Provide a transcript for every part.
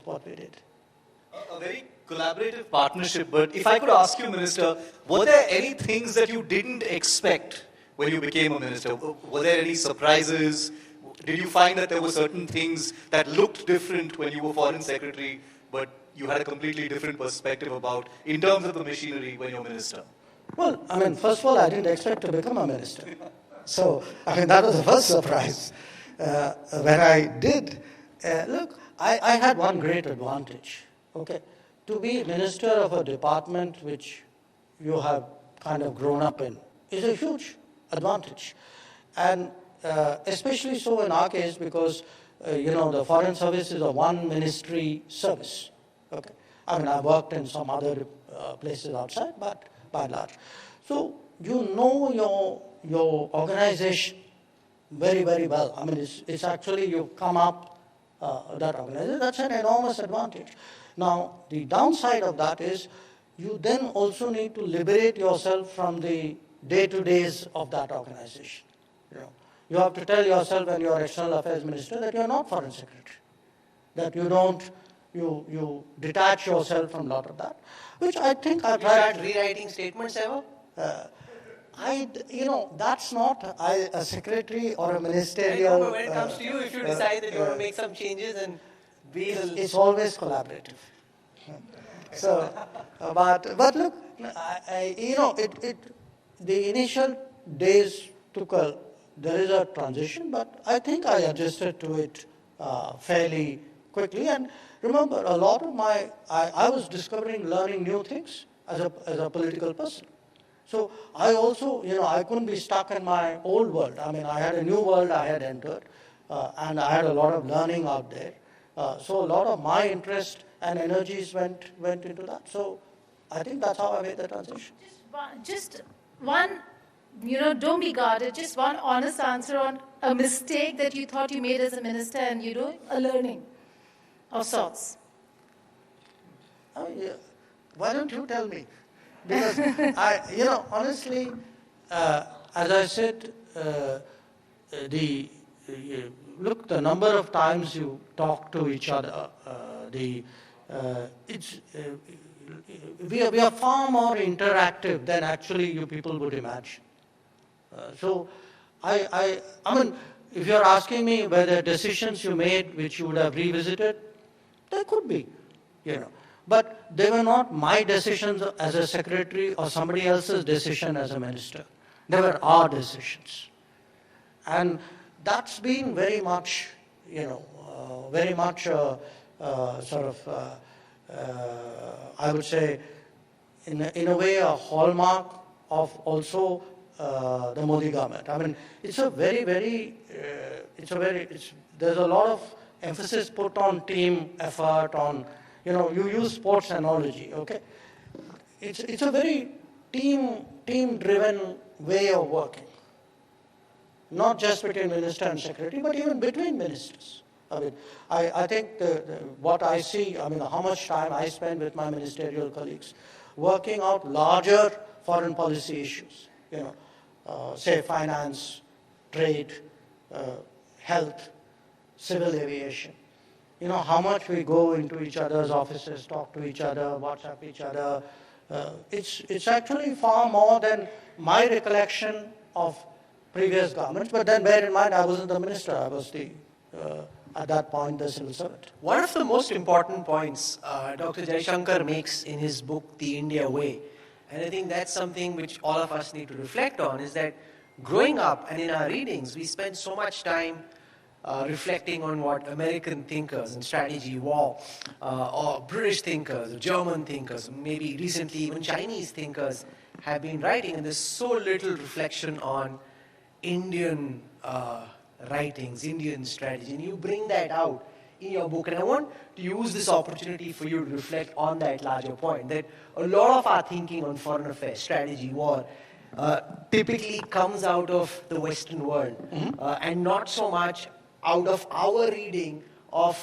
what we did. A very collaborative partnership, but if I could ask you, Minister, were there any things that you didn't expect when you became a minister? Were there any surprises? Did you find that there were certain things that looked different when you were Foreign Secretary, but you had a completely different perspective about in terms of the machinery when you're minister? Well, I mean, first of all, I didn't expect to become a minister. So, I mean, that was the first surprise. When I did, look, I had one great advantage, okay? To be minister of a department which you have kind of grown up in is a huge advantage. And especially so in our case because, the Foreign Service is a one-ministry service, okay? I mean, I've worked in some other places outside, but by and large. So you know your organization very, very well. I mean, it's actually you come up that organization. That's an enormous advantage. Now, the downside of that is you then also need to liberate yourself from the day-to-days of that organization. You have to tell yourself when you're External Affairs Minister that you're not Foreign Secretary, that you detach yourself from a lot of that, which I think I've tried. You start rewriting statements ever? That's not a secretary or a ministerial. I know, but when it comes to you, if you decide that you want to make some changes, and it's always collaborative. So, but look, the initial days there is a transition, but I think I adjusted to it fairly quickly. And remember, a lot of I was learning new things as a political person. So I also, I couldn't be stuck in my old world. I mean, I had a new world I had entered, and I had a lot of learning out there. So a lot of my interest and energies went into that. So I think that's how I made the transition. Just one, don't be guarded, just one honest answer on a mistake that you thought you made as a minister and a learning of sorts. Why don't you tell me? Because honestly, as I said, the number of times you talk to each other, we are far more interactive than actually you people would imagine. So, I mean, if you're asking me whether decisions you made which you would have revisited, there could be, But they were not my decisions as a secretary or somebody else's decision as a minister. They were our decisions. And that's been very much, I would say, in a way, a hallmark of also the Modi government. I mean, there's a lot of emphasis put on team effort, on, you use sports analogy, okay? It's a very team-driven way of working. Not just between minister and secretary, but even between ministers. I mean, I think what I see, how much time I spend with my ministerial colleagues working out larger foreign policy issues, say finance, trade, health, civil aviation. How much we go into each other's offices, talk to each other, WhatsApp each other. It's actually far more than my recollection of previous governments, but then bear in mind I wasn't the minister, I was at that point the civil servant. One of the most important points Dr. Jaishankar makes in his book, The India Way, and I think that's something which all of us need to reflect on, is that growing up and in our readings, we spend so much time reflecting on what American thinkers in strategy, war, or British thinkers, or German thinkers, maybe recently even Chinese thinkers have been writing, and there's so little reflection on Indian writings, Indian strategy, and you bring that out in your book. And I want to use this opportunity for you to reflect on that larger point, that a lot of our thinking on foreign affairs, strategy, war, typically comes out of the Western world, and not so much out of our reading of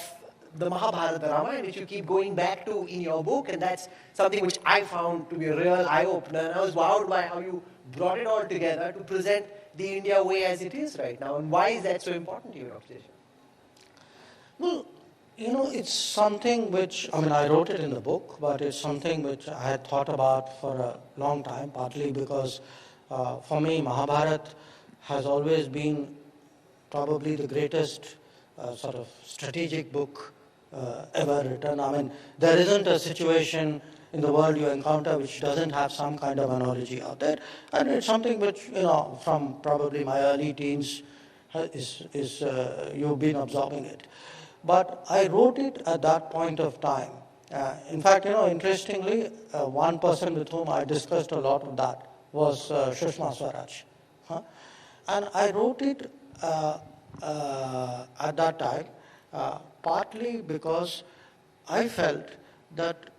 the Mahabharata, Ramayana, which you keep going back to in your book, and that's something which I found to be a real eye-opener, and I was wowed by how you brought it all together to present the India way as it is right now. And why is that so important to you, Dr. Jaishankar? Well, You know, it's something which, I mean, I wrote it in the book, but it's something which I had thought about for a long time, partly because for me, Mahabharata has always been probably the greatest sort of strategic book ever written. I mean, there isn't a situation in the world you encounter which doesn't have some kind of analogy out there. And it's something which, you know, from probably my early teens, you've been absorbing it. But I wrote it at that point of time. In fact, you know, interestingly, one person with whom I discussed a lot of that was Sushma Swaraj. Huh? And I wrote it at that time, partly because I felt that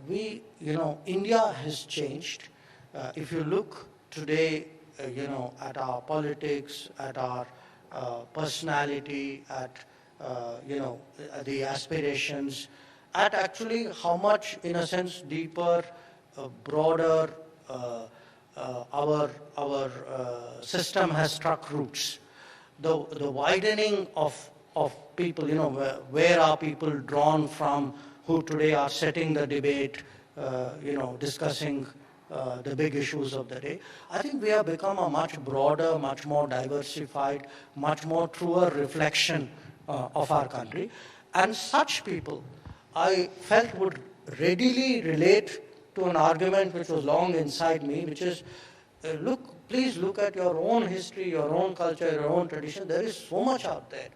India has changed. If you look today, at our politics, at our personality, at the aspirations, at actually how much, in a sense, deeper, broader our system has struck roots. The widening of people, where are people drawn from who today are setting the debate, discussing the big issues of the day. I think we have become a much broader, much more diversified, much more truer reflection of our country. And such people, I felt, would readily relate to an argument which was long inside me, which is, please look at your own history, your own culture, your own tradition. There is so much out there.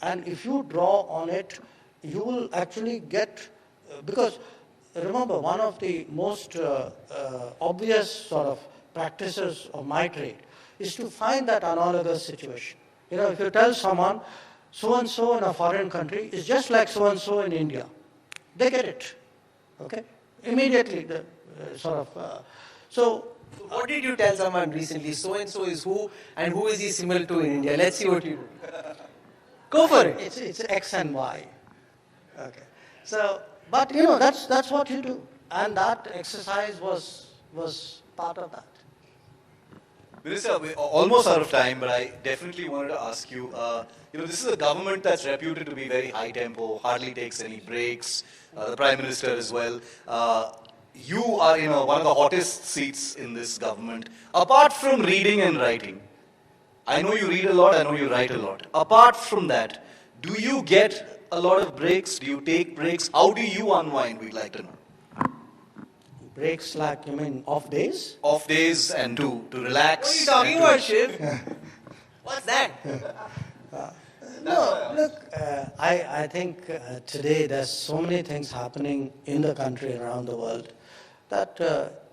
And if you draw on it, you will actually get, because remember, one of the most obvious sort of practices of my trade is to find that analogous situation. If you tell someone, so-and-so in a foreign country is just like so-and-so in India, they get it, okay? Immediately, So what did you tell someone recently? So-and-so is who, and who is he similar to in India? Let's see what you do. Go for it. It's X and Y. Okay. So, but that's what you do. And that exercise was part of that. Minister, we're almost out of time, but I definitely wanted to ask you, this is a government that's reputed to be very high tempo, hardly takes any breaks, the Prime Minister as well. You are, one of the hottest seats in this government. Apart from reading and writing, I know you read a lot, I know you write a lot. Apart from that, do you get a lot of breaks? Do you take breaks? How do you unwind, we'd like to know. Breaks like, you mean off days? Off days and to relax. What are you talking about, Shiv? What's that? No, look, I think today there's so many things happening in the country around the world that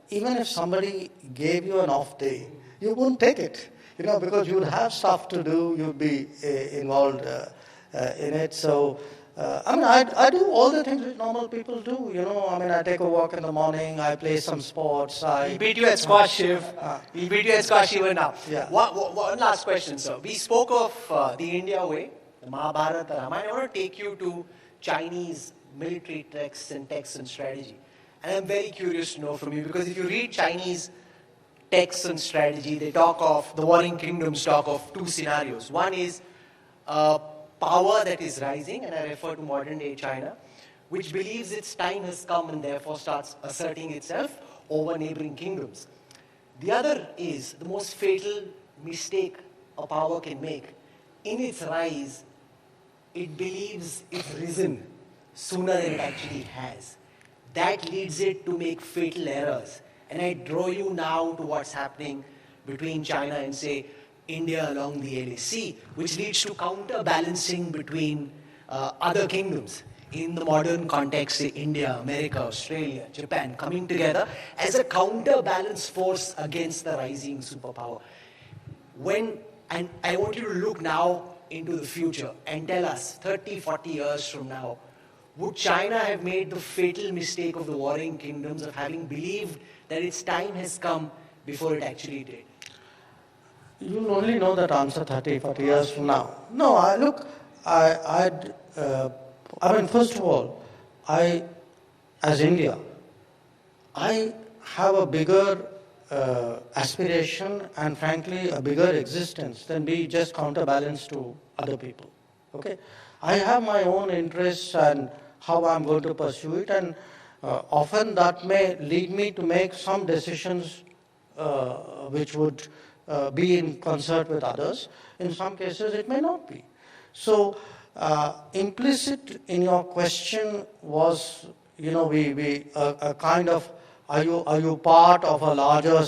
even if somebody gave you an off day, you wouldn't take it, because you would have stuff to do, you'd be involved in it. So, I do all the things that normal people do, I take a walk in the morning, I play some sports. We'll beat you at squash, Shiv. We'll beat you at squash even now. Yeah. One last question, sir. We spoke of the India way, the Mahabharata, the Ramayana. I want to take you to Chinese military texts and strategy. And I'm very curious to know from you, because if you read Chinese texts and strategy, they talk of, the warring kingdoms talk of two scenarios. One is power that is rising, and I refer to modern day China, which believes its time has come and therefore starts asserting itself over neighboring kingdoms. The other is the most fatal mistake a power can make. In its rise, it believes it's risen sooner than it actually has. That leads it to make fatal errors. And I draw you now to what's happening between China and, say, India along the LAC, which leads to counterbalancing between other kingdoms. In the modern context, say India, America, Australia, Japan, coming together as a counterbalance force against the rising superpower. And I want you to look now into the future and tell us, 30, 40 years from now, would China have made the fatal mistake of the warring kingdoms of having believed that its time has come before it actually did? You'll only know that answer 30, 40 years from now. No, first of all, as India, I have a bigger aspiration and frankly a bigger existence than be just counterbalance to other people. Okay? I have my own interests and how I'm going to pursue it, and often that may lead me to make some decisions which would be in concert with others. In some cases, it may not be. So, implicit in your question was, a kind of, are you part of a larger